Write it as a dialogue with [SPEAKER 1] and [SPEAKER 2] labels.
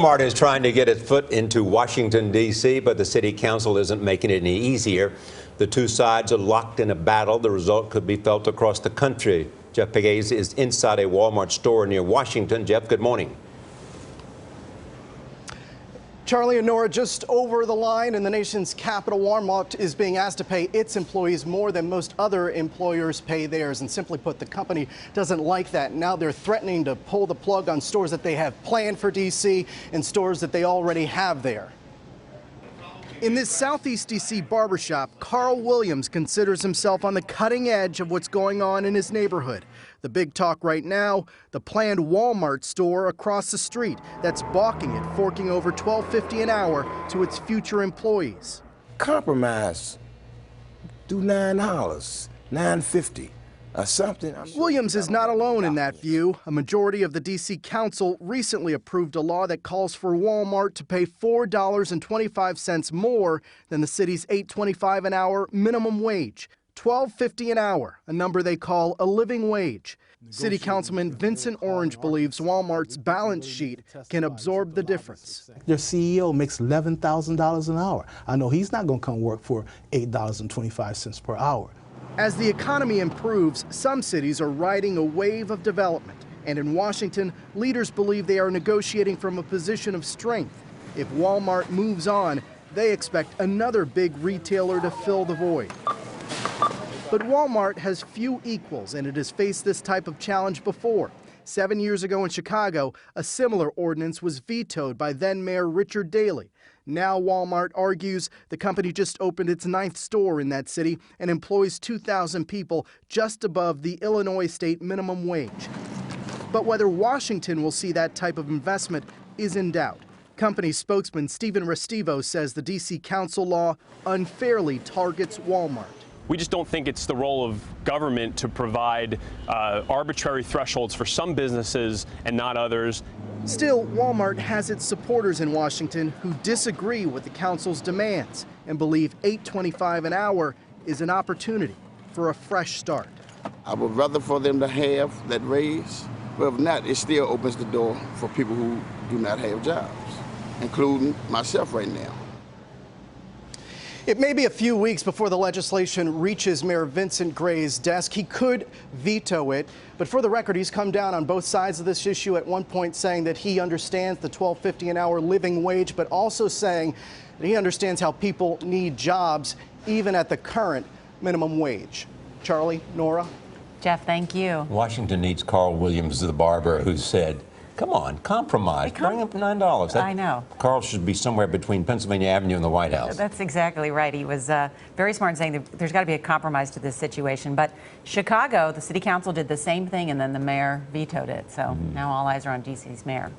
[SPEAKER 1] Walmart is trying to get its foot into Washington, D.C., but the city council isn't making it any easier. The two sides are locked in a battle. The result could be felt across the country. Jeff Pegues is inside a Walmart store near Washington. Jeff, good morning.
[SPEAKER 2] Charlie and Nora, just over the line in the nation's capital, Walmart is being asked to pay its employees more than most other employers pay theirs. And simply put, the company doesn't like that. Now they're threatening to pull the plug on stores that they have planned for D.C. and stores that they already have there. In this Southeast D.C. barbershop, Carl Williams considers himself on the cutting edge of what's going on in his neighborhood. The big talk right now, the planned Walmart store across the street that's balking at forking over $12.50 an hour to its future employees.
[SPEAKER 3] Compromise. Do $9, $9.50. Or something.
[SPEAKER 2] Williams is not alone in that view. A majority of the D.C. Council recently approved a law that calls for Walmart to pay $4.25 more than the city's $8.25 an hour minimum wage. $12.50 an hour, a number they call a living wage. City Councilman Vincent Orange believes Walmart's balance sheet can absorb the difference.
[SPEAKER 4] Their CEO makes $11,000 an hour. I know he's not going to come work for $8.25 per hour.
[SPEAKER 2] As the economy improves, some cities are riding a wave of development. And in Washington, leaders believe they are negotiating from a position of strength. If Walmart moves on, they expect another big retailer to fill the void. But Walmart has few equals, and it has faced this type of challenge before. 7 years ago in Chicago, a similar ordinance was vetoed by then-Mayor Richard Daley. Now Walmart argues the company just opened its 9th store in that city and employs 2,000 people just above the Illinois state minimum wage. But whether Washington will see that type of investment is in doubt. Company spokesman Stephen Restivo says the D.C. Council law unfairly targets Walmart.
[SPEAKER 5] We just don't think it's the role of government to provide arbitrary thresholds for some businesses and not others.
[SPEAKER 2] Still, Walmart has its supporters in Washington who disagree with the council's demands and believe $8.25 an hour is an opportunity for a fresh start.
[SPEAKER 6] I would rather for them to have that raise, but if not, it still opens the door for people who do not have jobs, including myself right now.
[SPEAKER 2] It may be a few weeks before the legislation reaches Mayor Vincent Gray's desk. He could veto it, but for the record, he's come down on both sides of this issue, at one point saying that he understands the $12.50 an hour living wage, but also saying that he understands how people need jobs even at the current minimum wage. Charlie, Nora?
[SPEAKER 7] Jeff, thank you.
[SPEAKER 1] Washington needs Carl Williams, the barber, who said, come on, compromise. Bring up $9.
[SPEAKER 7] I know.
[SPEAKER 1] Carl should be somewhere between Pennsylvania Avenue and the White House.
[SPEAKER 7] That's exactly right. He was very smart in saying that there's got to be a compromise to this situation. But Chicago, the city council did the same thing, and then the mayor vetoed it. So now all eyes are on D.C.'s mayor.